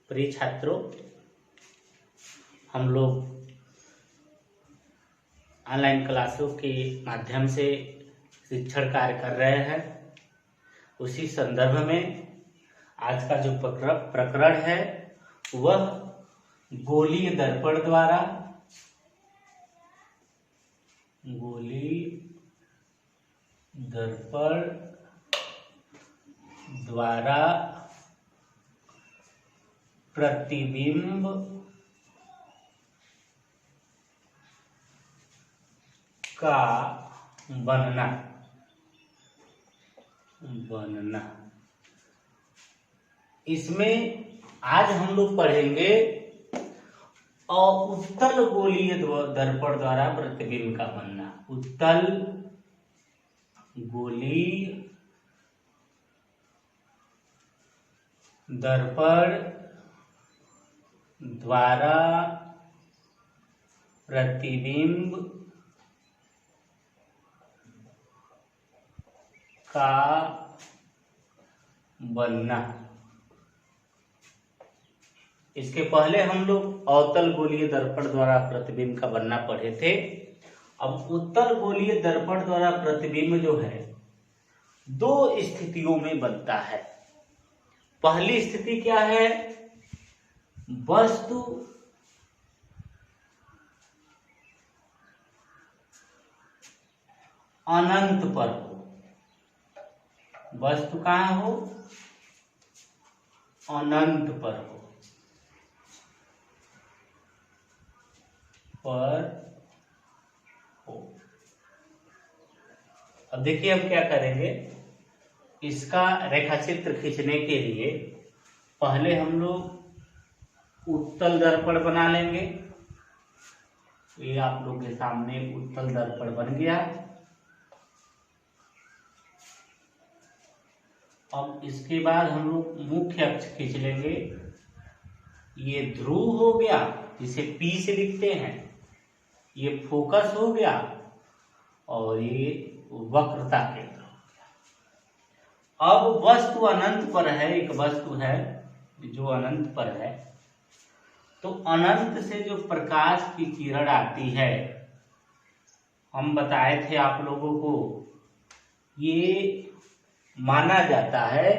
प्रिय छात्रों, हम लोग ऑनलाइन क्लासों के माध्यम से शिक्षण कार्य कर रहे हैं। उसी संदर्भ में आज का जो प्रकरण है वह गोलीय दर्पण द्वारा प्रतिबिंब का बनना। इसमें आज हम लोग पढ़ेंगे उत्तल गोलीय दर्पण द्वारा प्रतिबिंब का बनना। उत्तल गोलीय दर्पण द्वारा प्रतिबिंब का बनना। इसके पहले हम लोग अवतल गोलीय दर्पण द्वारा प्रतिबिंब का बनना पढ़े थे। अब उत्तल गोलीय दर्पण द्वारा प्रतिबिंब जो है दो स्थितियों में बनता है। पहली स्थिति क्या है? वस्तु अनंत पर हो। वस्तु कहाँ हो? अनंत पर हो। अब देखिए हम क्या करेंगे। इसका रेखाचित्र खींचने के लिए पहले हम लोग उत्तल दर्पण बना लेंगे। ये आप लोग के सामने उत्तल दर्पण बन गया। अब इसके बाद हम लोग मुख्य अक्ष खींच लेंगे। ये ध्रुव हो गया, जिसे P से लिखते हैं। ये फोकस हो गया और ये वक्रता केंद्र हो गया। अब वस्तु अनंत पर है। एक वस्तु है जो अनंत पर है, तो अनंत से जो प्रकाश की किरण आती है, हम बताए थे आप लोगों को, ये माना जाता है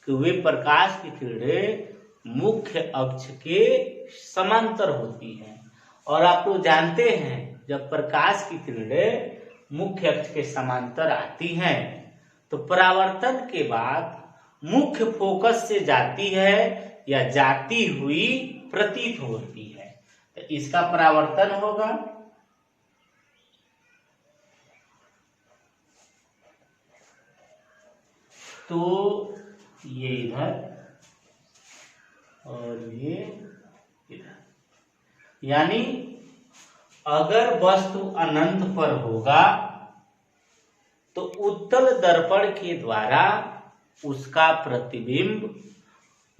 कि वे प्रकाश की किरणें मुख्य अक्ष के समांतर होती हैं। और आप लोग जानते हैं जब प्रकाश की किरणें मुख्य अक्ष के समांतर आती हैं तो परावर्तन के बाद मुख्य फोकस से जाती है या जाती हुई प्रतीत होती है। तो इसका परावर्तन होगा। तो ये इधर और ये इधर, यानी अगर वस्तु अनंत पर होगा तो उत्तल दर्पण के द्वारा उसका प्रतिबिंब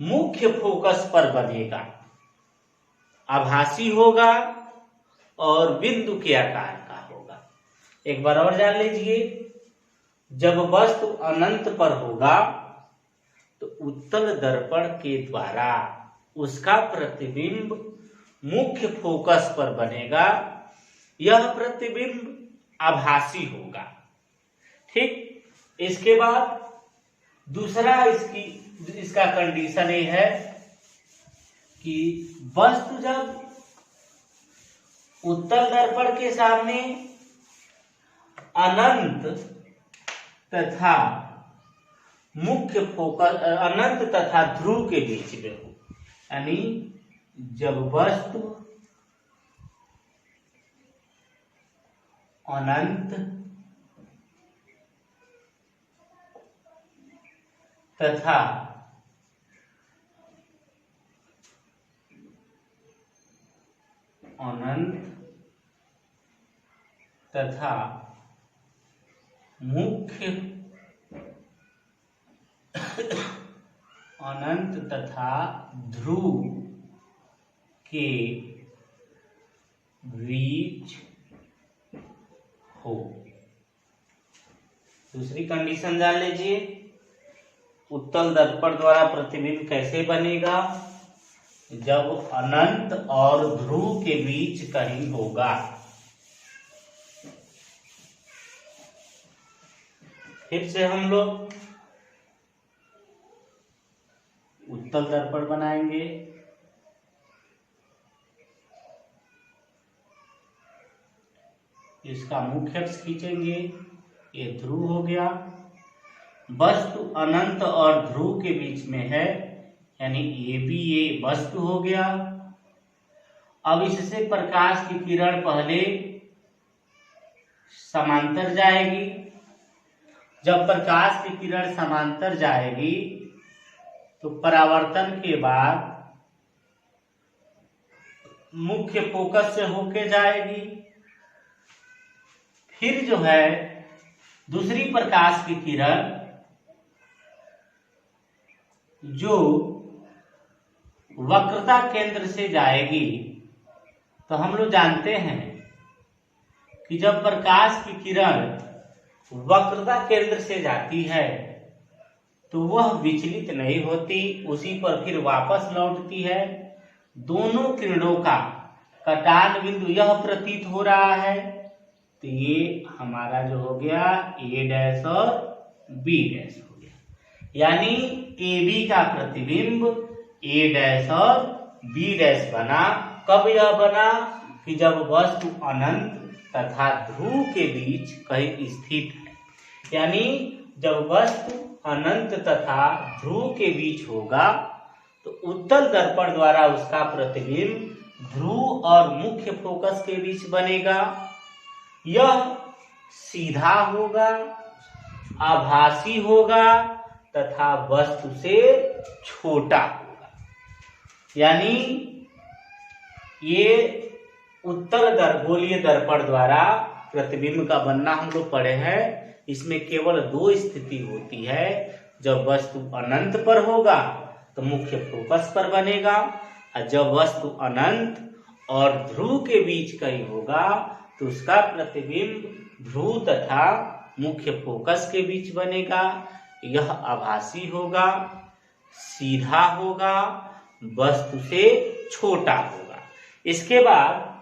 मुख्य फोकस पर बनेगा, आभासी होगा और बिंदु के आकार का होगा। एक बार और जान लीजिए, जब वस्तु अनंत पर होगा तो उत्तल दर्पण के द्वारा उसका प्रतिबिंब मुख्य फोकस पर बनेगा। यह प्रतिबिंब आभासी होगा। ठीक। इसके बाद दूसरा इसका कंडीशन ये है कि वस्तु जब उत्तल दर्पण के सामने अनंत तथा मुख्य फोकस, अनंत तथा ध्रुव के बीच में हो, यानी जब वस्तु अनंत तथा मुख्य अनंत तथा ध्रुव के बीच हो। दूसरी कंडीशन जान लीजिए, उत्तल दर्पण द्वारा प्रतिबिंब कैसे बनेगा। जब अनंत और ध्रुव के बीच कहीं होगा। फिर से हम लोग उत्तल दर्पण बनाएंगे। इसका मुख्य अक्ष खींचेंगे, ये ध्रुव हो गया। वस्तु अनंत और ध्रुव के बीच में है, यानी ये भी ये वस्तु हो गया। अब इससे प्रकाश की किरण पहले समांतर जाएगी। जब प्रकाश की किरण समांतर जाएगी तो परावर्तन के बाद मुख्य फोकस से होके जाएगी। फिर जो है दूसरी प्रकाश की किरण जो वक्रता केंद्र से जाएगी। तो हम लोग जानते हैं कि जब प्रकाश की किरण वक्रता केंद्र से जाती है तो वह विचलित नहीं होती, उसी पर फिर वापस लौटती है। दोनों किरणों का कटान बिंदु यह प्रतीत हो रहा है। तो ये हमारा जो हो गया ए डैश और बी डैश हो गया, यानी ए बी का प्रतिबिंब ए डैश और बी डैश बना। कब यह बना कि जब वस्तु अनंत तथा ध्रुव के बीच कहीं स्थित है, यानी जब वस्तु अनंत तथा ध्रुव के बीच होगा तो उत्तल दर्पण द्वारा उसका प्रतिबिंब ध्रुव और मुख्य फोकस के बीच बनेगा। यह सीधा होगा, आभासी होगा तथा वस्तु से छोटा होगा। यानी ये उत्तल गोलीय दर्पण द्वारा प्रतिबिंब का बनना हम लोग पढ़े हैं। इसमें केवल दो स्थिति होती है, जब वस्तु अनंत पर होगा तो मुख्य फोकस पर बनेगा, और जब वस्तु अनंत और ध्रुव के बीच कहीं होगा तो उसका प्रतिबिंब ध्रुव तथा मुख्य फोकस के बीच बनेगा। यह आभासी होगा, सीधा होगा, वस्तु से छोटा होगा। इसके बाद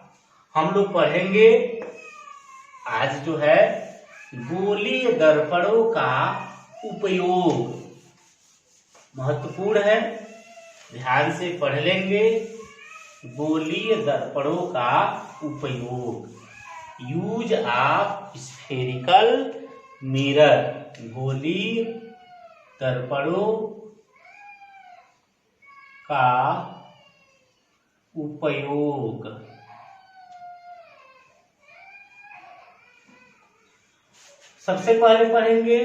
हम लोग पढ़ेंगे आज जो है गोलीय दर्पणों का उपयोग, महत्वपूर्ण है, ध्यान से पढ़ लेंगे। गोलीय दर्पणों का उपयोग, यूज ऑफ स्फेरिकल मिरर, गोलीय दर्पणों का उपयोग। सबसे पहले पढ़ेंगे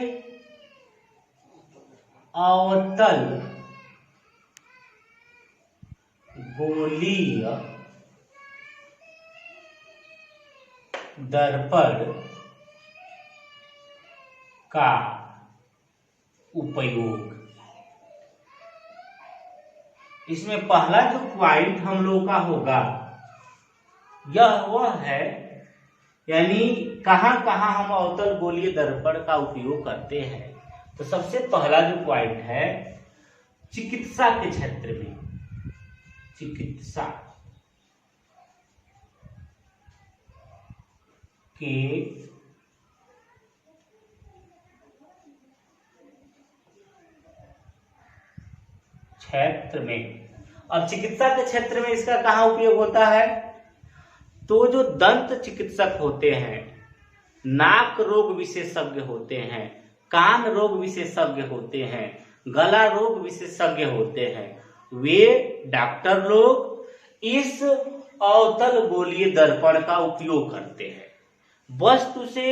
अवतल गोलीय दर्पण का उपयोग। इसमें पहला जो पॉइंट हम लोग का होगा यह वह है, यानी कहां कहां हम अवतल गोलीय दर्पण का उपयोग करते हैं। तो सबसे पहला जो पॉइंट है चिकित्सा के क्षेत्र में, चिकित्सा के क्षेत्र में। अब चिकित्सा के क्षेत्र में इसका कहां उपयोग होता है? तो जो दंत चिकित्सक होते हैं, नाक रोग विशेषज्ञ होते हैं, कान रोग विशेषज्ञ होते हैं, गला रोग विशेषज्ञ होते हैं, वे डॉक्टर लोग इस अवतल गोलीय दर्पण का उपयोग करते हैं वस्तु से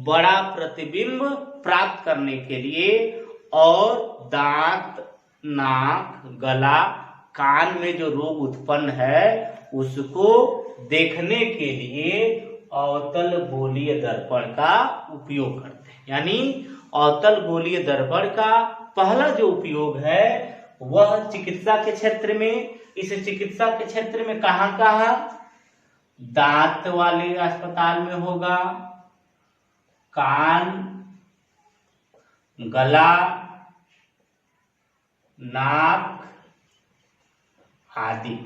बड़ा प्रतिबिंब प्राप्त करने के लिए, और दांत, नाक, गला, कान में जो रोग उत्पन्न है उसको देखने के लिए अवतल गोलीय दर्पण का उपयोग करते हैं। यानी अवतल गोलीय दर्पण का पहला जो उपयोग है वह चिकित्सा के क्षेत्र में। इस चिकित्सा के क्षेत्र में कहां कहां? दांत वाले अस्पताल में होगा, कान, गला, नाक, आदि।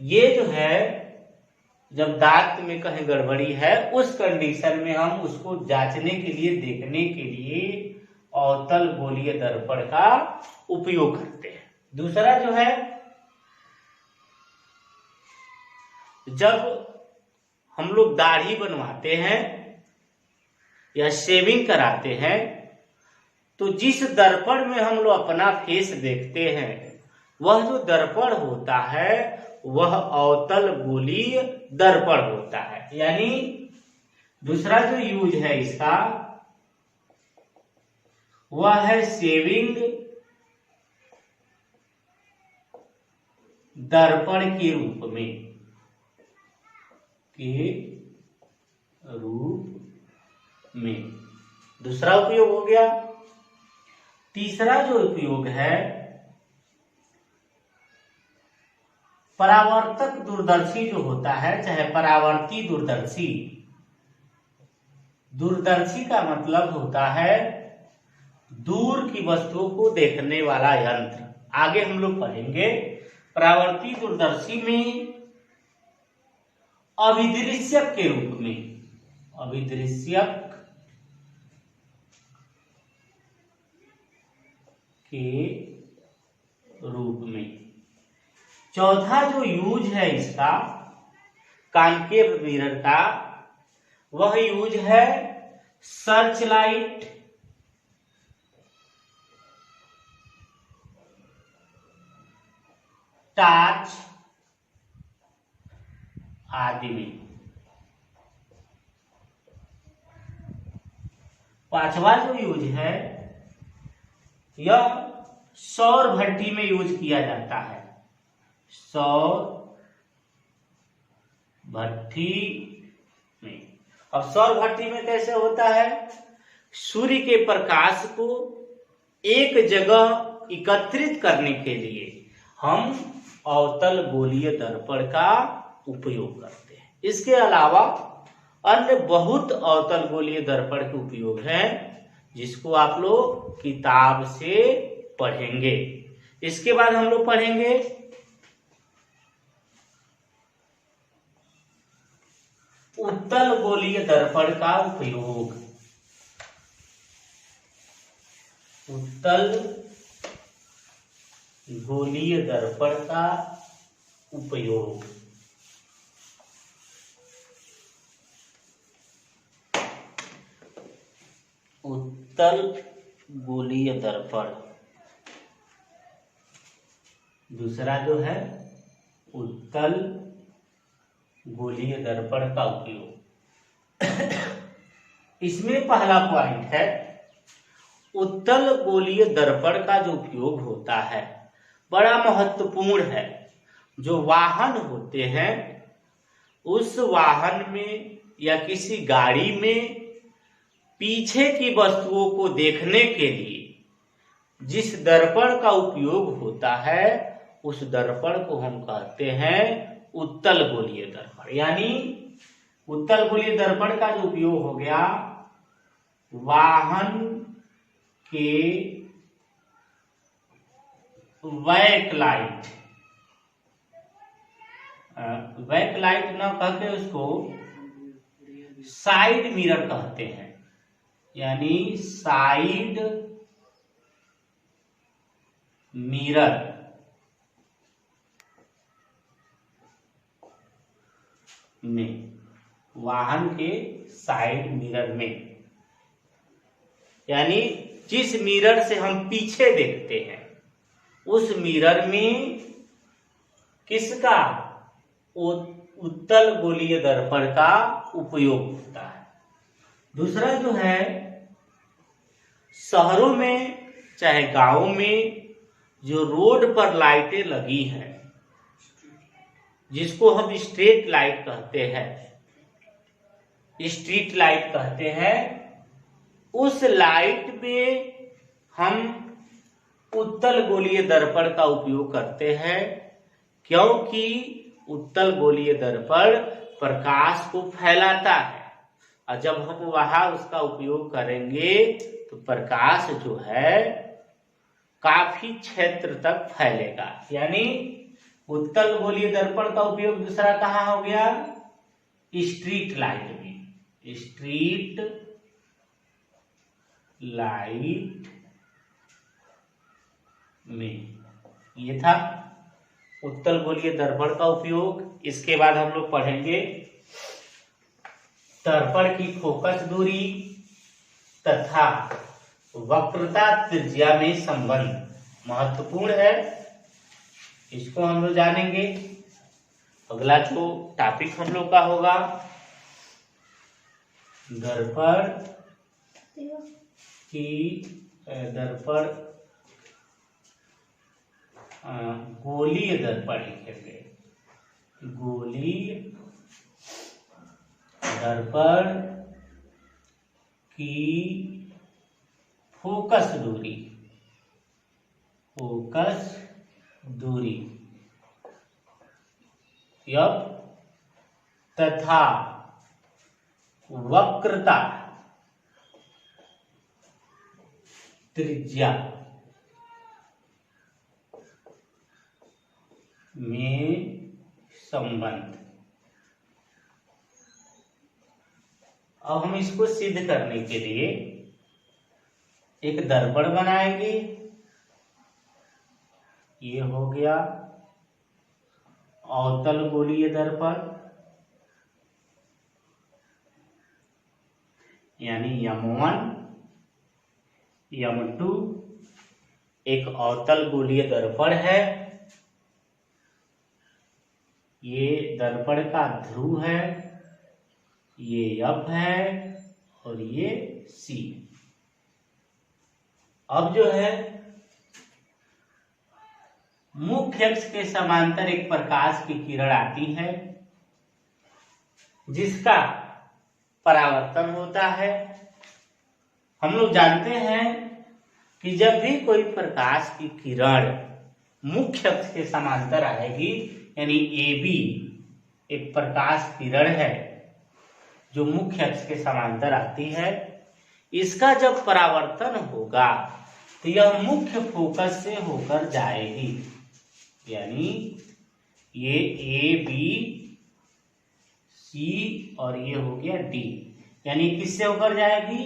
ये जो है जब दांत में कहीं गड़बड़ी है उस कंडीशन में हम उसको जांचने के लिए, देखने के लिए अवतल गोलीय दर्पण का उपयोग करते हैं। दूसरा जो है, जब हम लोग दाढ़ी बनवाते हैं या शेविंग कराते हैं तो जिस दर्पण में हम लोग अपना फेस देखते हैं वह जो दर्पण होता है वह अवतल गोलीय दर्पण होता है। यानी दूसरा जो यूज है इसका वह है शेविंग दर्पण के रूप में दूसरा उपयोग हो गया। तीसरा जो उपयोग है, परावर्तक दूरदर्शी जो होता है, चाहे परावर्ती दूरदर्शी। दूरदर्शी का मतलब होता है दूर की वस्तुओं को देखने वाला यंत्र। आगे हम लोग पढ़ेंगे। परावर्ती दूरदर्शी में अभिदृश्यक के रूप में, अभिदृश्यक के रूप में। चौथा जो यूज है इसका कॉन्केव मिरर का, वह यूज है सर्च लाइट, टॉर्च आदि में। पांचवा जो यूज है यह सौर भट्टी में यूज किया जाता है। सौर भट्टी में। अब सौर भट्टी में कैसे होता है, सूर्य के प्रकाश को एक जगह एकत्रित करने के लिए हम अवतल गोलीय दर्पण का उपयोग करते हैं। इसके अलावा अन्य बहुत अवतल गोलीय दर्पण के उपयोग हैं जिसको आप लोग किताब से पढ़ेंगे। इसके बाद हम लोग पढ़ेंगे उत्तल गोलीय दर्पण का उपयोग। उत्तल गोलीय दर्पण का उपयोग। उत्तल गोलीय दर्पण। दूसरा जो है उत्तल गोलीय दर्पण का उपयोग। इसमें पहला पॉइंट है, उत्तल गोलीय दर्पण का जो उपयोग होता है बड़ा महत्वपूर्ण है। जो वाहन होते हैं उस वाहन में या किसी गाड़ी में पीछे की वस्तुओं को देखने के लिए जिस दर्पण का उपयोग होता है उस दर्पण को हम कहते हैं उत्तल गोलीय दर्पण। यानी उत्तल गोलीय दर्पण का जो उपयोग हो गया वाहन के बैकलाइट, बैकलाइट न कहके उसको साइड मिरर कहते हैं। यानी साइड मिरर में, वाहन के साइड मिरर में, यानी जिस मिरर से हम पीछे देखते हैं उस मिरर में किसका, उत्तल गोलीय दर्पण का उपयोग होता है। दूसरा जो है, शहरों में चाहे गांवों में जो रोड पर लाइटें लगी हैं जिसको हम स्ट्रीट लाइट कहते हैं, स्ट्रीट लाइट कहते हैं, उस लाइट में हम उत्तल गोलीय दर्पण का उपयोग करते हैं क्योंकि उत्तल गोलीय दर्पण प्रकाश को फैलाता है और जब हम वहां उसका उपयोग करेंगे तो प्रकाश जो है काफी क्षेत्र तक फैलेगा। यानी उत्तल गोलीय दर्पण का उपयोग दूसरा कहाँ हो गया, स्ट्रीट लाइट में। स्ट्रीट लाइट में ये था उत्तल गोलीय दर्पण का उपयोग। इसके बाद हम लोग पढ़ेंगे दर्पण की फोकस दूरी तथा वक्रता त्रिज्या में संबंध महत्वपूर्ण है, इसको हम लोग जानेंगे। अगला जो टॉपिक हम लोग का होगा दर्पण गोलीय दर्पण लिखेंगे। गोलीय दर्पण की फोकस दूरी यह तथा वक्रता त्रिज्या में संबंध। अब हम इसको सिद्ध करने के लिए एक दर्पण बनाएंगे। ये हो गया अवतल गोलीय दर्पण, यानी M1 M2 एक अवतल गोलीय दर्पण है। ये दर्पण का ध्रुव है, ये F है और ये C। अब जो है मुख्य अक्ष के समांतर एक प्रकाश की किरण आती है जिसका परावर्तन होता है। हम लोग जानते हैं कि जब भी कोई प्रकाश की किरण मुख्य अक्ष के समांतर आएगी, यानी AB एक प्रकाश किरण है जो मुख्य अक्ष के समांतर आती है, इसका जब परावर्तन होगा तो यह मुख्य फोकस से होकर जाएगी। यानी ये A B C और ये हो गया D, यानी किससे होकर जाएगी,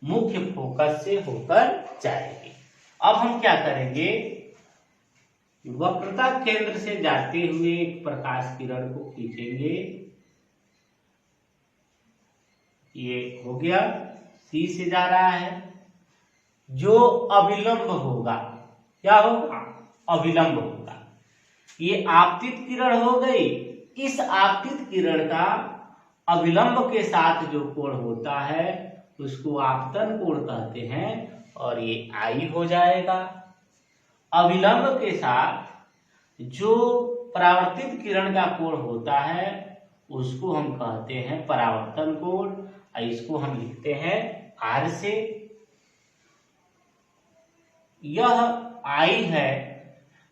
मुख्य फोकस से होकर जाएगी। अब हम क्या करेंगे, वक्रता केंद्र से जाते हुए एक प्रकाश किरण को खींचेंगे। ये हो गया C से जा रहा है, जो अविलंब होगा, क्या होगा, अविलंब होगा। ये आपतित किरण हो गई। इस आपतित किरण का अविलंब के साथ जो कोण होता है उसको आपतन कोण कहते हैं और ये I हो जाएगा। अविलंब के साथ जो परावर्तित किरण का कोण होता है उसको हम कहते हैं परावर्तन कोण। इसको हम लिखते हैं R से। यह I है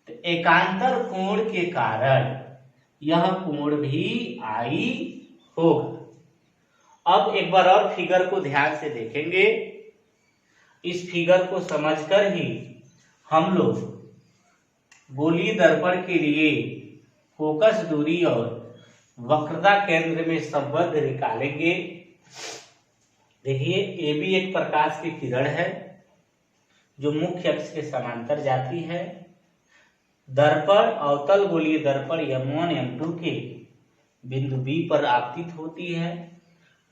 तो एकांतर कोण के कारण यह कोण भी I होगा। अब एक बार और फिगर को ध्यान से देखेंगे। इस फिगर को समझकर ही हम लोग गोलीय दर्पण के लिए फोकस दूरी और वक्रता केंद्र में संबंध निकालेंगे। देखिए AB एक प्रकाश की किरण है जो मुख्य अक्ष के समांतर जाती है। दर्पण अवतल गोलीय दर्पण M1 M2 के बिंदु B पर आपतित होती है।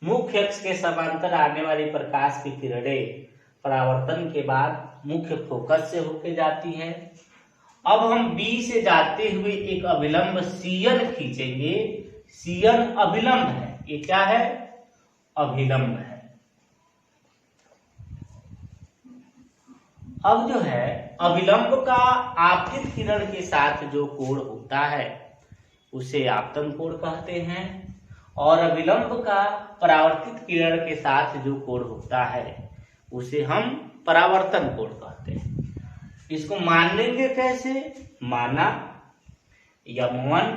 मुख्य अक्ष के समांतर आने वाली प्रकाश की किरणें परावर्तन के बाद मुख्य फोकस से होकर जाती है। अब हम B से जाते हुए एक अभिलंब CN खींचेंगे। CN अभिलंब है, ये क्या है, अभिलंब है। अब जो है अभिलंब का आपतित किरण के साथ जो कोण होता है उसे आपतन कोण कहते हैं, और अभिलंब का परावर्तित किरण के साथ जो कोण होता है उसे हम परावर्तन कोण कहते हैं। इसको मान लेंगे कैसे, माना M1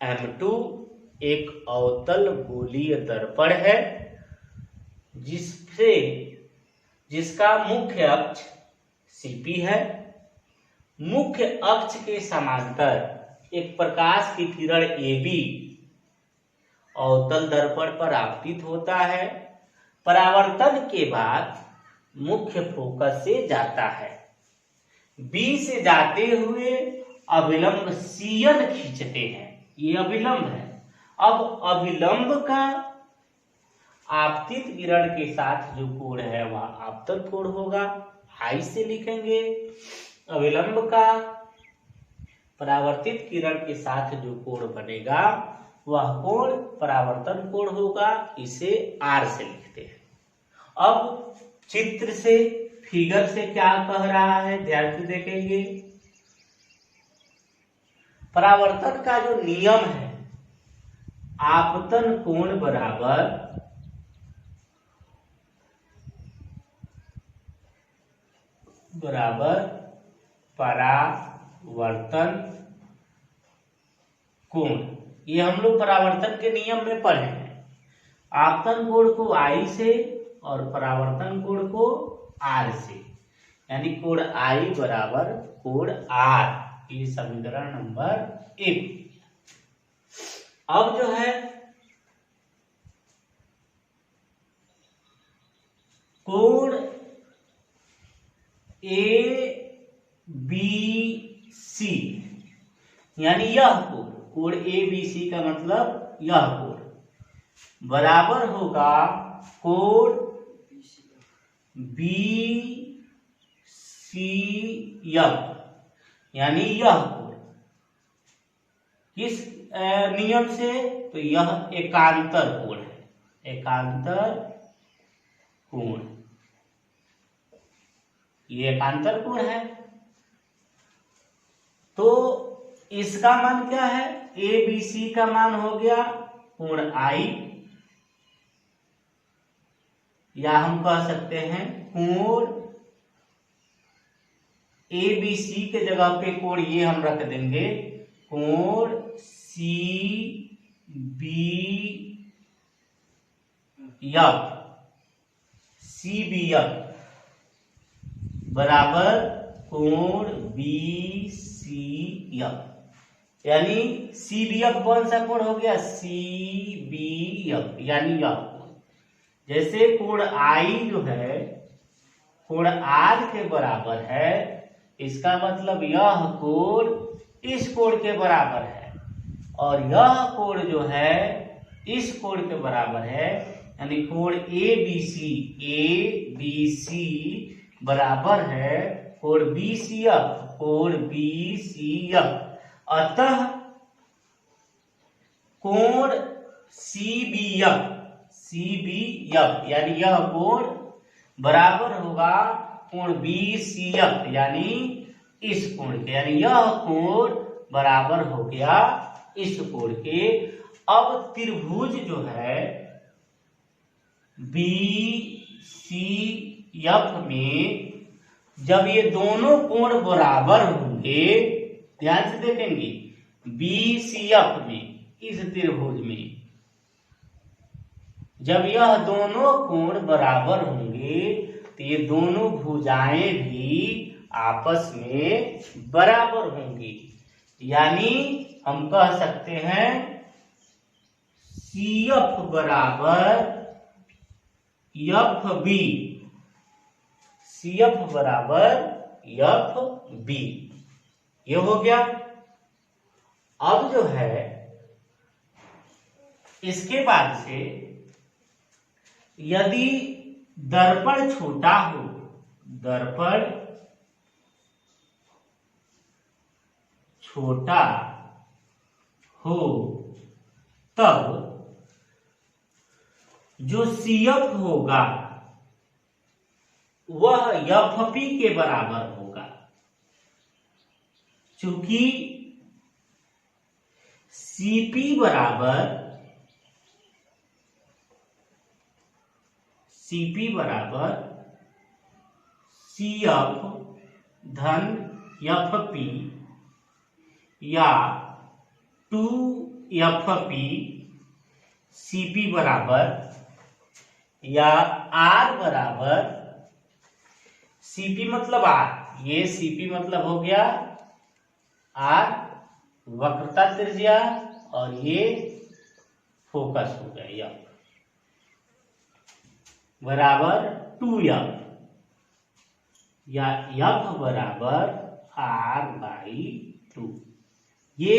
M2 एक अवतल गोलीय दर्पण है जिसका मुख्य अक्ष सीपी है। मुख्य अक्ष के समांतर एक प्रकाश की किरण एबी अवतल दर्पण पर आपतित होता है। परावर्तन के बाद मुख्य फोकस से जाता है। बी से जाते हुए अभिलंब सीएन खींचते हैं, ये अभिलंब है। अब अभिलंब का आपतित किरण के साथ जो कोण है वह आपतन कोण होगा, आई से लिखेंगे। अभिलंब का परावर्तित किरण के साथ जो कोण बनेगा वह कोण परावर्तन कोण होगा, इसे आर से लिखते हैं। अब चित्र से, फिगर से क्या कह रहा है ध्यान से देखेंगे। परावर्तन का जो नियम है, आपतन कोण बराबर परावर्तन कोण, ये हम लोग परावर्तन के नियम में पढ़े हैं। आपतन कोण को आई से और परावर्तन कोण को आर से, यानी कोण आई बराबर कोण आर, ये समीकरण नंबर 1। अब जो है कोण ए बी सी, यानी यह कोण ए बी सी का मतलब यह कोण बराबर होगा कोण बी सी एफ, यानी यह कोण किस नियम से, तो यह एकांतर कोण है, एकांतर कोण, ये एकांतर कोण है। तो इसका मान क्या है, ए बी सी का मान हो गया कोण आई, या हम कह सकते हैं कोण ए बी सी के जगह पे कोण ये हम रख देंगे कोण C B F, C B F बराबर कोण बी सी एफ, यानी सी बी एफ कौन सा कोण हो गया, सी बी एफ, यानी यह कोण। जैसे कोण आई जो है कोण आर के बराबर है, इसका मतलब यह कोण इस कोण के बराबर है, और यह कोण जो है इस कोण के बराबर है, यानी कोण ए बी सी बराबर है कोण बी सी एफ, कोण बी सी एफ। अतः कोण सी बी एफ, यानी यह कोण बराबर होगा कोण बी सी एफ, यानी इस कोण के, यानी यह कोण बराबर हो गया इस कोण के। अब त्रिभुज जो है बी सी एफ में जब ये दोनों कोण बराबर होंगे, ध्यान से देखेंगे, बी सी एफ में, इस त्रिभुज में जब यह दोनों कोण बराबर होंगे तो ये दोनों भुजाएं भी आपस में बराबर होंगी, यानी हम कह सकते हैं सी एफ बराबर एफ बी, सी एफ बराबर एफ बी, ये हो गया। अब जो है इसके बाद से यदि दर्पण छोटा हो, दर्पण छोटा हो, तब जो सीएफ होगा वह एफपी के बराबर होगा, चूंकि सीपी बराबर सीएफ धन एफपी या 2एफपी सीपी बराबर, या आर बराबर, सीपी मतलब आर, ये CP मतलब हो गया R वक्रता त्रिज्या और ये फोकस हो गया F बराबर 2F या F बराबर R/2। ये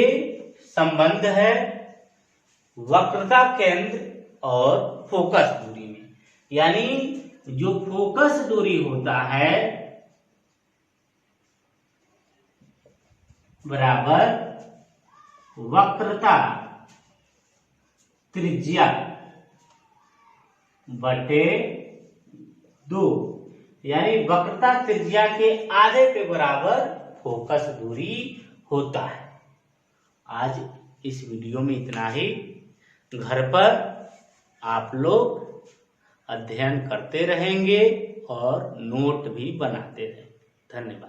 संबंध है वक्रता केंद्र और फोकस दूरी में, यानी जो फोकस दूरी होता है बराबर वक्रता त्रिज्या बटे 2, यानी वक्रता त्रिज्या के आधे के बराबर फोकस दूरी होता है। आज इस वीडियो में इतना ही। घर पर आप लोग अध्ययन करते रहेंगे और नोट भी बनाते रहेंगे। धन्यवाद।